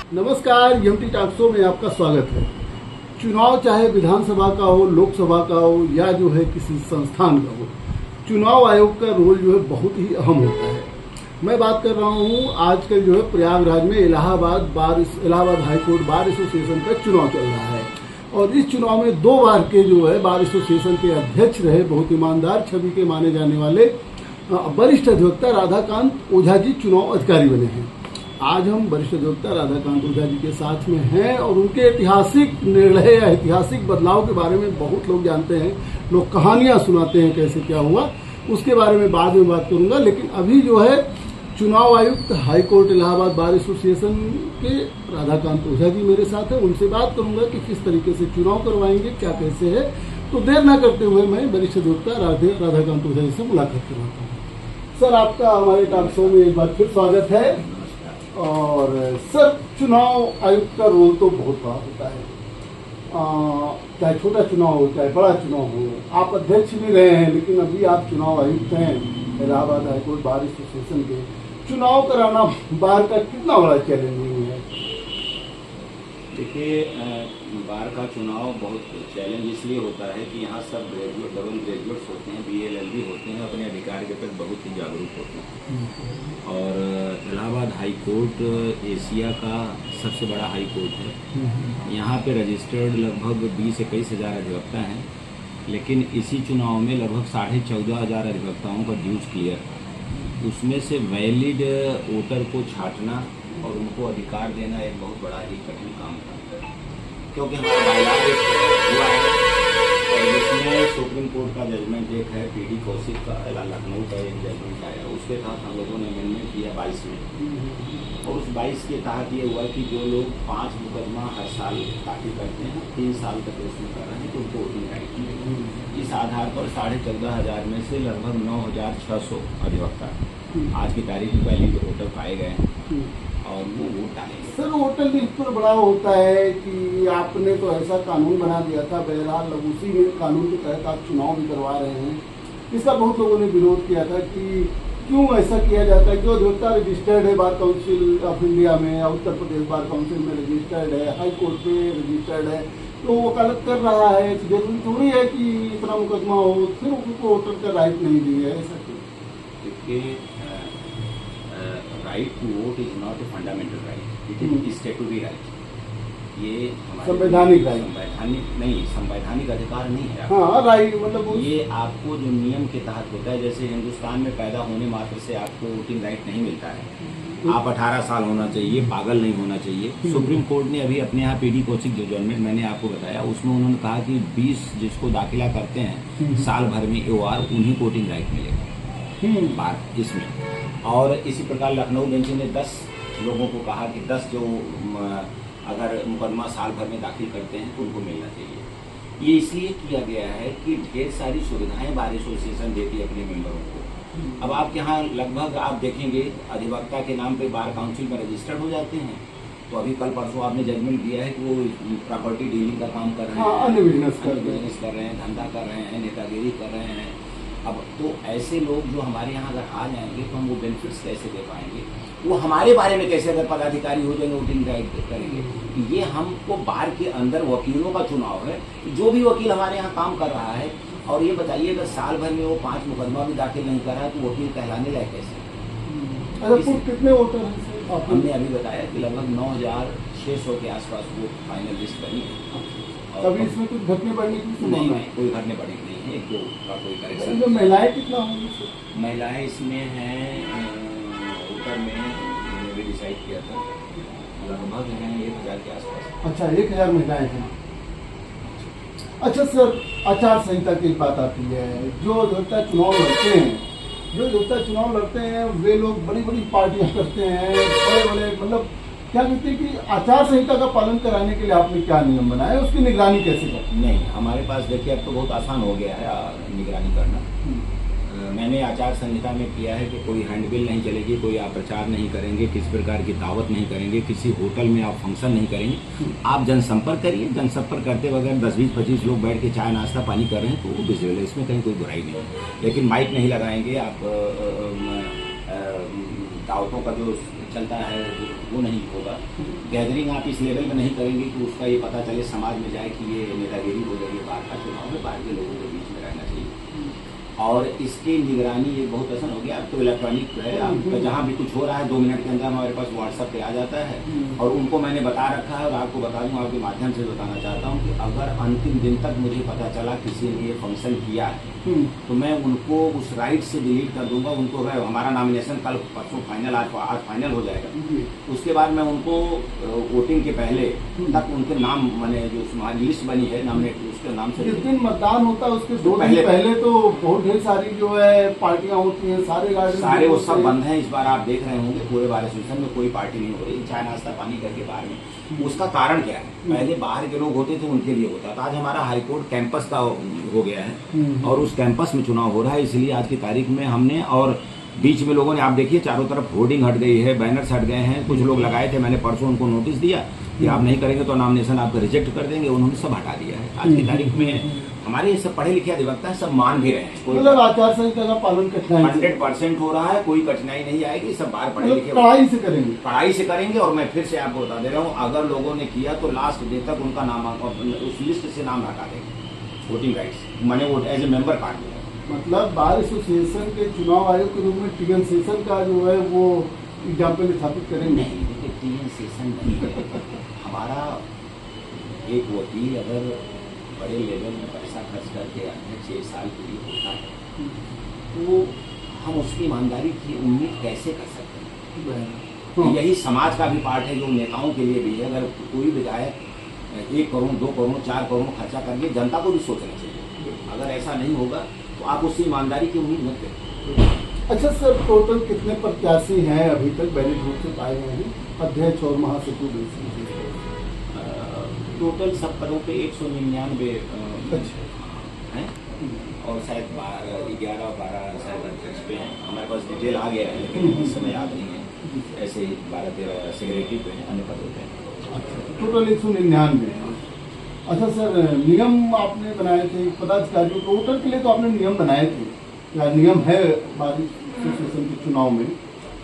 नमस्कार, MT talk show में आपका स्वागत है। चुनाव चाहे विधानसभा का हो, लोकसभा का हो या जो है किसी संस्थान का हो, चुनाव आयोग का रोल जो है बहुत ही अहम होता है। मैं बात कर रहा हूँ आजकल जो है प्रयागराज में इलाहाबाद हाईकोर्ट बार एसोसिएशन का चुनाव चल रहा है और इस चुनाव में 2 बार के जो है बार एसोसिएशन के अध्यक्ष रहे बहुत ईमानदार छवि के माने जाने वाले वरिष्ठ अधिवक्ता राधाकांत ओझा जी चुनाव अधिकारी बने हैं। आज हम वरिष्ठ अधिवक्ता राधाकांत ओझा जी के साथ में हैं और उनके ऐतिहासिक निर्णय या ऐतिहासिक बदलाव के बारे में बहुत लोग जानते हैं। लोग कहानियां सुनाते हैं कैसे क्या हुआ, उसके बारे में बाद में बात करूंगा। लेकिन अभी जो है चुनाव आयुक्त हाईकोर्ट इलाहाबाद बार एसोसिएशन के राधाकांत ओझा जी मेरे साथ है। उनसे बात करूंगा कि किस तरीके से चुनाव करवाएंगे, क्या कैसे है। तो देर न करते हुए मैं वरिष्ठ अधिवक्ता राधाकांत ओझा जी से मुलाकात करवाता हूँ। सर, आपका हमारे टॉक शो में एक बार फिर स्वागत है। और सर, चुनाव आयुक्त का रोल तो बहुत बड़ा होता है, चाहे छोटा चुनाव हो चाहे बड़ा चुनाव हो। आप अध्यक्ष भी रहे हैं लेकिन अभी आप चुनाव आयुक्त हैं इलाहाबाद हाईकोर्ट बार एसोसिएशन के। चुनाव कराना बार का कितना बड़ा चैलेंजिंग है? देखिए, बार का चुनाव बहुत चैलेंज इसलिए होता है कि यहाँ सब ग्रेजुएट डबल ग्रेजुएट्स होते हैं, BA-LLB होते हैं, अपने अधिकार के प्रति बहुत ही जागरूक होते हैं। और इलाहाबाद हाई कोर्ट एशिया का सबसे बड़ा हाई कोर्ट है। यहाँ पे रजिस्टर्ड लगभग 20-21 हज़ार अधिवक्ता हैं, लेकिन इसी चुनाव में लगभग 14,500 अधिवक्ताओं का ड्यूज क्लियर। उसमें से वैलिड वोटर को छांटना और उनको अधिकार देना एक बहुत बड़ा ही कठिन काम था, क्योंकि हमारा बायलॉज हुआ है और जिसमें सुप्रीम कोर्ट का जजमेंट एक है, PD कौशिक का लखनऊ का एक जजमेंट आया, उसके तहत हम लोगों ने अमेंडमेंट किया 22 में। और उस 22 के तहत ये हुआ कि जो लोग 5 मुकदमा हर साल दाखिल करते हैं, 3 साल तक उसमें कर रहे हैं, तो उनको वोटिंग राइट मिलेगी। इस आधार पर 14,500 में से लगभग 9,600 अधिवक्ता आज की तारीख में वैलिड वोटर पाए गए हैं और वो वोट डालेंगे। सर, वोटर लिस्ट पर बड़ा होता है कि आपने तो ऐसा कानून बना दिया था, बहरहाल उसी कानून के तहत आप चुनाव भी करवा रहे हैं। इसका बहुत लोगों ने विरोध किया था कि क्यों ऐसा किया जाता है, क्यों अधिवक्ता रजिस्टर्ड है बार काउंसिल ऑफ इंडिया में, उत्तर प्रदेश बार काउंसिल में रजिस्टर्ड है, हाई कोर्ट में रजिस्टर्ड है, तो वकालत कर रहा है। जरूरी थोड़ी है कि इतना मुकदमा हो फिर उनको वोटर का राइट नहीं दिया है। ऐसा क्यों? देखिए, right to vote is not a fundamental right, it is statutory right. ये संवैधानिक राइट, संवैधानिक अधिकार नहीं है। हाँ, राइट मतलब ये आपको जो नियम के तहत होता है, जैसे हिंदुस्तान में पैदा होने मात्र से आपको वोटिंग राइट नहीं मिलता है। आप 18 साल होना चाहिए, पागल नहीं होना चाहिए। सुप्रीम कोर्ट ने अभी अपने यहाँ PD कौशिक जो जजमेंट मैंने आपको बताया, उसमें उन्होंने कहा कि 20 जिसको दाखिला करते हैं साल भर में AOR, उन्हीं को वोटिंग राइट मिलेगा बात इसमें। और इसी प्रकार लखनऊ बेंच ने 10 लोगों को कहा कि 10 जो अगर मुकदमा साल भर में दाखिल करते हैं तो उनको मिलना चाहिए। ये इसलिए किया गया है कि ढेर सारी सुविधाएं बार एसोसिएशन देती है अपने मेंबरों को। अब आपके यहाँ लगभग आप देखेंगे अधिवक्ता के नाम पे बार काउंसिल में रजिस्टर्ड हो जाते हैं। तो अभी कल परसों आपने जजमेंट दिया है कि वो प्रॉपर्टी डीलिंग का काम कर रहे हैं, बिजनेस कर रहे हैं, धंधा कर रहे हैं, नेतागिरी कर रहे हैं। अब तो ऐसे लोग जो हमारे यहाँ अगर आ जाएंगे तो हम वो बेनिफिट्स कैसे दे पाएंगे, वो हमारे बारे में कैसे अगर पदाधिकारी हो जाएंगे वोटिंग राइट करेंगे। ये हमको बार के अंदर वकीलों का चुनाव है, जो भी वकील हमारे यहाँ काम कर रहा है। और ये बताइए, अगर साल भर में वो 5 मुकदमा भी दाखिल नहीं कर रहा है तो वकील कहलाने लायक कैसे? कितने वोटर हैं? हमने अभी बताया कि लगभग 9,600 के आसपास वो फाइनल लिस्ट बनी है। अभी इसमें कुछ घटने बढ़ने की नहीं, कोई घटने बढ़ने की नहीं है, जो का कोई करेक्शन। महिलाएं कितना होंगी? महिलाएं इसमें हैं, ऊपर में मैंने भी डिसाइड किया था, लगभग हैं 1,000 के आसपास। अच्छा, 1,000 महिलाएं हैं। अच्छा सर, आचार संहिता की बात आती है। जो अधिवक्ता चुनाव लड़ते हैं वे लोग बड़ी बड़ी पार्टियां करते हैं, बड़े मतलब क्या कहते हैं कि आचार संहिता का पालन कराने के लिए आपने क्या नियम बनाया, उसकी निगरानी कैसे करते? नहीं, हमारे पास देखिए अब तो बहुत आसान हो गया है निगरानी करना। मैंने आचार संहिता में किया है कि कोई हैंडबिल नहीं चलेगी, कोई आप प्रचार नहीं करेंगे, किस प्रकार की दावत नहीं करेंगे, किसी होटल में आप फंक्शन नहीं करेंगे। आप जनसंपर्क करिए, जनसंपर्क करते वगैरह 10, 20, 25 लोग बैठ के चाय नाश्ता पानी कर रहे हैं तो वो विजुअल है, इसमें कहीं कोई बुराई नहीं है। लेकिन माइक नहीं लगाएंगे, आप दावतों का जो चलता है वो नहीं होगा। गैदरिंग आप इस लेवल में नहीं करेंगे कि उसका ये पता चले समाज में जाए कि ये नेतागिरी हो रही है। बाहर का चुनाव में बाहर के लोगों के बीच में रहना चाहिए और इसकी निगरानी ये बहुत आसान हो गया। अब तो इलेक्ट्रॉनिक है, आपका जहाँ भी कुछ हो रहा है 2 मिनट के अंदर हमारे पास व्हाट्सएप पे आ जाता है और उनको मैंने बता रखा है और आपको बता दूं, आपके माध्यम से बताना चाहता हूँ कि अगर अंतिम दिन तक मुझे पता चला किसी ने ये फंक्शन किया है तो मैं उनको उस राइट से डिलीट कर दूंगा। उनको अगर हमारा नॉमिनेशन कल परसों फाइनल, आज फाइनल हो जाएगा, उसके बाद मैं उनको वोटिंग के पहले तक उनके नाम मैंने जो लिस्ट बनी है नॉमिनेट उसके नाम से, जिस दिन मतदान होता है उसके 2 दिन पहले तो बहुत ढेर सारी जो है पार्टियां होती हैं, सारे गार्डन सारे वो सब बंद हैं। इस बार आप देख रहे होंगे पूरे बार एसोसिएशन में कोई पार्टी नहीं हो रही, चाय नाश्ता पानी करके बाहर में। उसका कारण क्या है? पहले बाहर के लोग होते थे उनके लिए होता था, आज हमारा हाईकोर्ट कैंपस का हो गया है और उस कैंपस में चुनाव हो रहा है, इसलिए आज की तारीख में हमने और बीच में लोगों ने, आप देखिए चारों तरफ होर्डिंग हट गई है, बैनर्स हट गए हैं। कुछ लोग लगाए थे, मैंने परसों उनको नोटिस दिया कि आप नहीं करेंगे तो नॉमिनेशन आपका रिजेक्ट कर देंगे, उन्होंने सब हटा दिया है। आज की तारीख में हमारे सब पढ़े लिखे अधिवक्ता सब मान भी रहे हैं, मतलब आचार संहिता का पालन 100% हो रहा है, कोई कठिनाई नहीं आएगी। सब बाहर पढ़े लिखे पढ़ाई से करेंगे और मैं फिर से आपको बता दे रहा हूँ, अगर लोगों ने किया तो लास्ट डे तक उनका नाम उस लिस्ट से नाम हटा देंगे। वोटिंग राइट्स मैंने वोट एज ए मेंबर काट दिया। मतलब बार एसोसिएशन के चुनाव आयोग के रूप में टीएन सेशन का जो है वो एग्जाम्पल स्थापित करेंगे। नहीं, देखिए टीएन सेशन नहीं है हमारा। एक वकील अगर बड़े लेवल में पैसा खर्च करके अध्यक्ष 6 साल के लिए होता है तो हम उसकी ईमानदारी की उम्मीद कैसे कर सकते हैं? यही समाज का भी पार्ट है जो नेताओं के लिए भी है। अगर कोई विधायक 1 करोड़ 2 करोड़ 4 करोड़ खर्चा करके, जनता को भी सोचना चाहिए। अगर ऐसा नहीं होगा तो आप उससे ईमानदारी की उम्मीद मत करें। अच्छा सर, टोटल कितने प्रत्याशी हैं अभी तक वैलिड रूप से पाए गए हैं, अध्यक्ष और महासचिव? टोटल सब पदों पे 199 अच्छा हैं और शायद 11 12 शायद अध्यक्ष पे हैं। हमारे पास डिटेल आ गया है लेकिन इस समय याद नहीं है। ऐसे ही 12-13 सेक्रेटरी पे हैं, अन्य पदों पे। टोटल 199। अच्छा सर, नियम आपने बनाए थे पदाधिकारियों के वोटर के लिए, तो आपने नियम बनाए थे या नियम है बार एसोसिएशन के चुनाव में?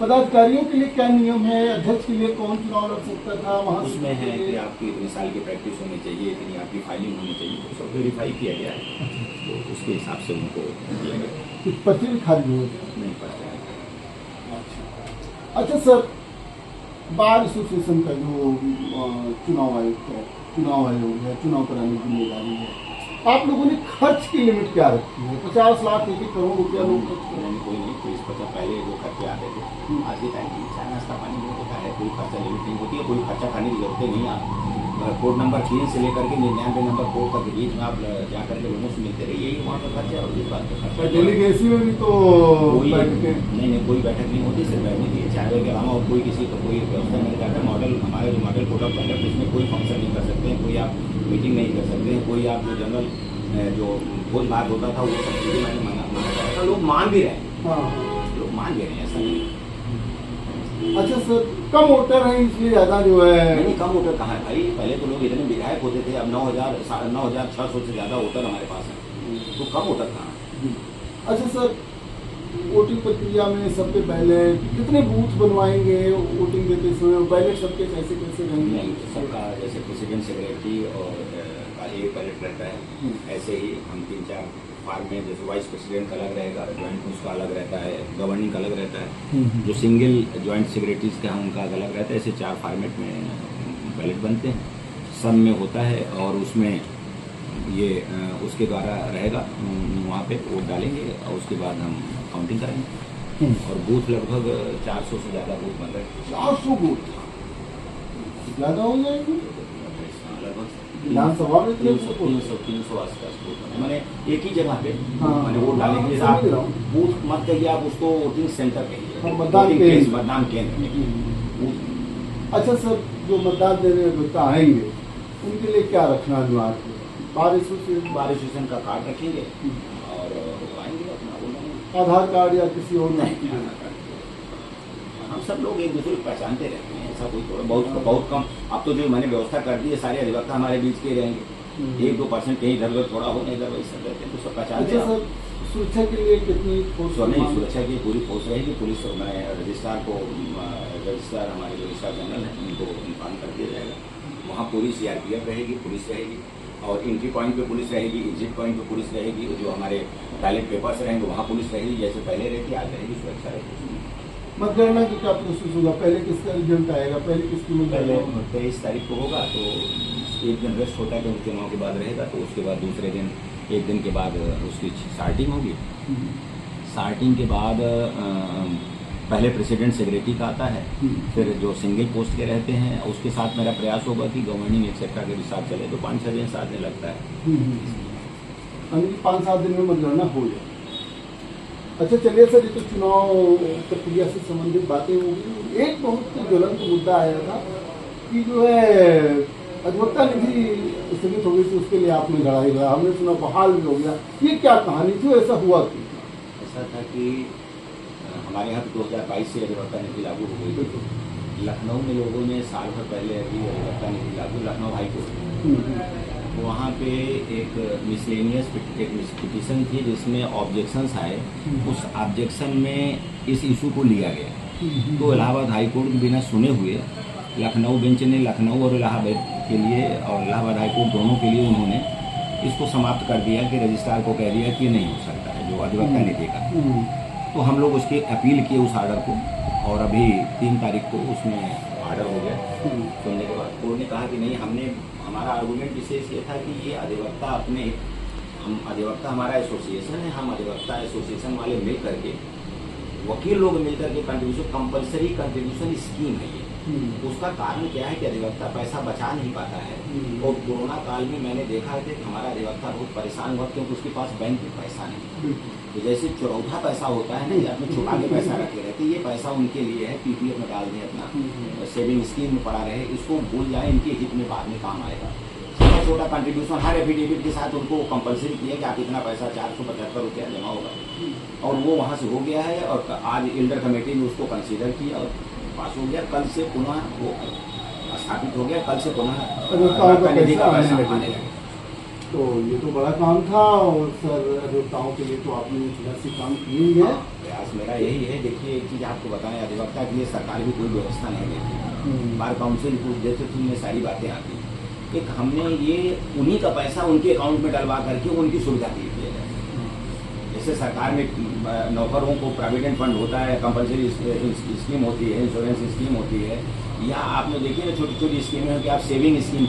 पदाधिकारियों के लिए क्या नियम है? अध्यक्ष के लिए कौन चुनाव लड़ सकता था? वहाँ उसमें है कि आपकी इतने साल की प्रैक्टिस होनी चाहिए, इतनी आपकी फाइलिंग होनी चाहिए, तो सब वेरीफाई किया गया है तो उसके हिसाब से उनको दिया गया। पर्ची भी खारिज हो नहीं पड़ता है। अच्छा सर, बार एसोसिएशन का जो चुनाव आयोग है, चुनाव कराने की जिम्मेदारी है, आप लोगों ने खर्च की लिमिट क्या रखी है? 50 लाख 1 करोड़ रुपया लोग खर्च करें? कोई नहीं, 30-50 पहले वो खर्चे आते थे। आज के टाइम में चाय नाश्ता पानी नहीं होता है, कोई खर्चा लिमिट नहीं होती है, कोई खर्चा करने की जरूरत नहीं। आप कोड नंबर 3 से लेकर के 99 नंबर 4 तक के बीच में आप जा करके लोगों से मिलते रहिए, यही वहाँ का खर्चा है। और इस बात का खर्चा डेलीगेसी में भी तो नहीं, कोई बैठक नहीं होती, सिर्फ बैठने की चाय के अलावा और कोई किसी को कोई व्यवस्था नहीं करता। मॉडल हमारे जो मॉडल कोड ऑफ कंडक्ट, इसमें कोई फंक्शन नहीं कर सकते हैं, कोई आप मीटिंग नहीं कर सकते हैं, कोई आप जो जनरल जो भोज भात होता था वो सब चीजें मैंने माना कराया था। लोग मान भी रहे हैं, लोग मान भी रहे हैं, ऐसा नहीं। अच्छा सर, कम वोटर है इसलिए ज्यादा जो है? नहीं, कम वोटर कहाँ है भाई? पहले तो लोग इतने विधायक होते थे, अब 9,600 से ज्यादा वोटर हमारे पास है, तो कम वोटर कहाँ है? अच्छा सर, वोटिंग प्रक्रिया में सबसे पहले कितने बूथ बनवाएंगे वोटिंग देते समय? बैलेट सबके कैसे रहेंगे? नहीं, सबका जैसे प्रेसिडेंट सेक्रेटरी और एक बैलेट रहता है, ऐसे ही हम 3-4 फार्म में, जैसे वाइस प्रेसिडेंट का अलग रहेगा, ज्वाइंट उसका अलग रहता है, गवर्निंग का अलग रहता है, जो सिंगल ज्वाइंट सेक्रेटरीज का है उनका अलग रहता है। ऐसे 4 फॉर्मेट में बैलेट बनते हैं, सब में होता है और उसमें ये उसके द्वारा रहेगा, वहाँ पे वोट डालेंगे और उसके बाद हम काउंटिंग करेंगे। और बूथ लगभग 400 से ज़्यादा बूथ बन रहे हैं। 400 बूथ ज़्यादा हो जाएंगे लगभग विधानसभा में? 300 आसपास बूथ, मैंने एक ही जगह पे मैंने वोट डालने के लिए। आप बूथ मत कहिए, आप उसको वोटिंग सेंटर कहिए, मतदान केंद्र। अच्छा सर, जो मतदान देने व्यक्ति आएंगे उनके लिए क्या रखना अनिवार्य है? बार एसोसिएशन का कार्ड रखेंगे और आएंगे अपना आधार कार्ड या किसी और? नहीं, हम सब लोग एक दूसरे को पहचानते रहते हैं, ऐसा कोई थोड़ा बहुत कम। अब तो जो मैंने व्यवस्था कर दी है, सारे अधिवक्ता हमारे बीच के रहेंगे, 1-2% कहीं इधर उधर थोड़ा हो, नहीं इधर वैसे रहते हैं, तो सब पहचानते हैं। सुरक्षा के लिए कितनी फोर्स? नहीं, सुरक्षा की पूरी फोर्स रहेगी। पुलिस, मैं रजिस्ट्रार को रजिस्ट्रार हमारे जो रजिस्ट्रार जनरल हैं उनको इन्फॉर्म कर दिया जाएगा। वहाँ पूरी CRPF रहेगी, पुलिस रहेगी, और एंट्री पॉइंट पे पुलिस रहेगी, एग्जिट पॉइंट पे पुलिस रहेगी, जो हमारे बैलेट पेपर्स रहेंगे वहाँ पुलिस रहेगी, जैसे पहले रहती आज रहेगी, सुरक्षा रहेगी। मतगणना की क्या प्रोसेस होगा? पहले किसका रिजल्ट आएगा? पहले किसकी पहले 23 तारीख को होगा, तो एक दिन रेस्ट होता है क्योंकि चुनाव के बाद रहेगा, तो उसके बाद दूसरे दिन एक दिन के बाद उसकी शार्टिंग होगी। शार्टिंग के बाद पहले प्रेसिडेंट सेक्रेटरी का आता है, फिर जो सिंगल पोस्ट के रहते हैं उसके साथ मेरा प्रयास होगा कि गवर्निंग एक्सेट्रा के हिसाब चले, तो 5-6 दिन 7 दिन लगता है। 5-7 दिन में मतगणना हो जाए। अच्छा चलिए सर, ये तो चुनाव प्रक्रिया से संबंधित बातें होगी। एक बहुत ज्वलंत मुद्दा आया था कि जो है अधिवक्ता निधि स्थगित हो गई थी, उसके लिए आपने लड़ाई लड़ा, हमने सुना बहाल भी हो गया। ये क्या कहानी थी? ऐसा हुआ क्यों? ऐसा था कि हमारे यहाँ 2022 से अधिवक्ता नीति लागू हो गई थी। लखनऊ में लोगों ने साल भर पहले अभी अधिवक्ता नीति लागू, लखनऊ हाईकोर्ट वहाँ पे एक मिसलेनियस पिटीशन थी जिसमें ऑब्जेक्शंस आए। उस ऑब्जेक्शन में इस इशू को लिया गया, तो इलाहाबाद हाईकोर्ट बिना सुने हुए लखनऊ बेंच ने लखनऊ और इलाहाबाद के लिए और इलाहाबाद हाईकोर्ट दोनों के लिए उन्होंने इसको समाप्त कर दिया कि रजिस्ट्रार को कह दिया कि नहीं हो सकता है जो अधिवक्ता नीति का। तो हम लोग उसके अपील किए उस आर्डर को, और अभी 3 तारीख को उसमें आर्डर हो गया। सुनने के बाद कोर्ट ने कहा कि नहीं, हमारा आर्गूमेंट विशेष ये था कि ये अधिवक्ता अधिवक्ता हमारा एसोसिएशन है, हम अधिवक्ता एसोसिएशन वाले मिल करके, वकील लोग मिल करके कंट्रीब्यूशन, कंपल्सरी कंट्रीब्यूशन स्कीम है ये। उसका कारण क्या है कि अधिवक्ता पैसा बचा नहीं पाता है, और कोरोना काल में मैंने देखा है कि हमारा अधिवक्ता बहुत परेशान हुआ क्योंकि उसके पास बैंक में पैसा नहीं। तो जैसे चौराहा पैसा होता है ना, अपने छुपा के पैसा रखे रहते, ये पैसा उनके लिए है, PPF में डाल दें, अपना सेविंग स्कीम में पड़ा रहे, इसको भूल जाए, इनके हित में बाद में काम आएगा। छोटा कंट्रीब्यूशन हर एफिडेविट के साथ उनको कंपल्सरी किया कि आप इतना पैसा 475 रुपया जमा होगा, और वो वहाँ से हो गया है। और आज एल्डर कमेटी ने उसको कंसीडर किया और पास हो गया। कल से पुनः वो स्थापित हो गया, कल से पुनः निधि का पैसा आने लगा। तो ये तो बड़ा काम था, और सर अधिवक्ताओं के लिए तो आपने ऐसे काम किए ही है। प्रयास मेरा यही है। देखिए एक चीज आपको बताएं, अधिवक्ता के लिए सरकार भी कोई व्यवस्था नहीं देती, बार काउंसिल को जैसे में सारी बातें आती। एक हमने ये उन्हीं का पैसा उनके अकाउंट में डलवा करके उनकी सुविधा दी है। जैसे सरकार में नौकरों को प्रोविडेंट फंड होता है, कंपल्सरी स्कीम होती है, इंश्योरेंस स्कीम होती है, या आपने देखिए ना छोटी छोटी स्कीमें हैं कि आप saving scheme,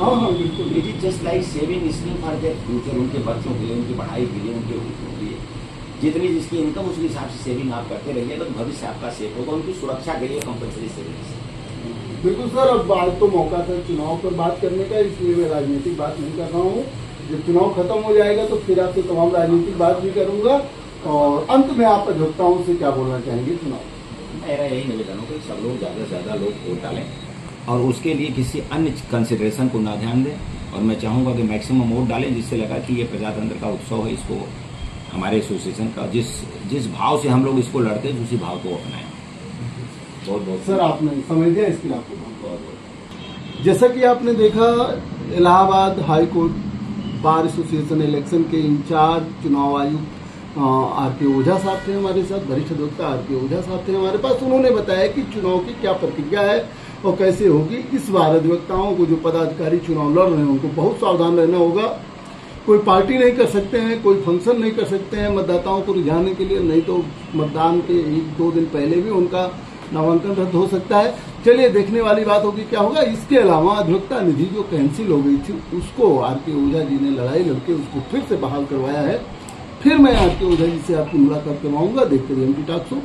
it is just like saving scheme for their future, उनके बच्चों के लिए, उनकी पढ़ाई के लिए, उनके लिए जितनी जिसकी इनकम उसके हिसाब से सेविंग आप करते रहिएगा तो भविष्य आपका सेफ होगा। उनकी सुरक्षा के लिए कंपल्सरी सेविंग। बिल्कुल सर, अब आज तो मौका था चुनाव पर बात करने का, इसलिए मैं राजनीतिक बात नहीं कर रहा हूँ। जब चुनाव खत्म हो जाएगा तो फिर आपसे तमाम राजनीतिक बात भी करूंगा। और अंत में आप अधिवक्ताओं से क्या बोलना चाहेंगे चुनाव? मेरा यही निवेदन हो कि सब लोग ज़्यादा से ज़्यादा लोग वोट डालें, और उसके लिए किसी अन्य कंसिडरेशन को ना ध्यान दें। और मैं चाहूँगा कि मैक्सिमम वोट डालें, जिससे लगा कि ये प्रजातंत्र का उत्सव है, इसको हमारे एसोसिएशन का जिस भाव से हम लोग इसको लड़ते हैं उसी भाव को अपनाएं। बहुत बहुत सर आपने समय दिया, इसके लिए आपको बहुत बहुत। जैसा कि आपने देखा, Allahabad high court bar association election के इंचार्ज चुनाव आयुक्त RK ओझा साहब थे हमारे साथ, वरिष्ठ अधिवक्ता RK ओझा साहब थे हमारे पास। उन्होंने बताया कि चुनाव की क्या प्रक्रिया है और कैसे होगी। इस बार अधिवक्ताओं को जो पदाधिकारी चुनाव लड़ रहे हैं उनको बहुत सावधान रहना होगा। कोई पार्टी नहीं कर सकते हैं, कोई फंक्शन नहीं कर सकते हैं मतदाताओं को रिझाने के लिए, नहीं तो मतदान के 1-2 दिन पहले भी उनका नामांकन रद्द हो सकता है। चलिए देखने वाली बात होगी क्या होगा। इसके अलावा अधिवक्ता निधि जो कैंसिल हो गई थी उसको RK ओझा जी ने लड़ाई लड़के उसको फिर से बहाल करवाया है। फिर मैं RK ओझा जी से आपकी मुलाकात करवाऊंगा। देखते रहिए MT टॉक शो।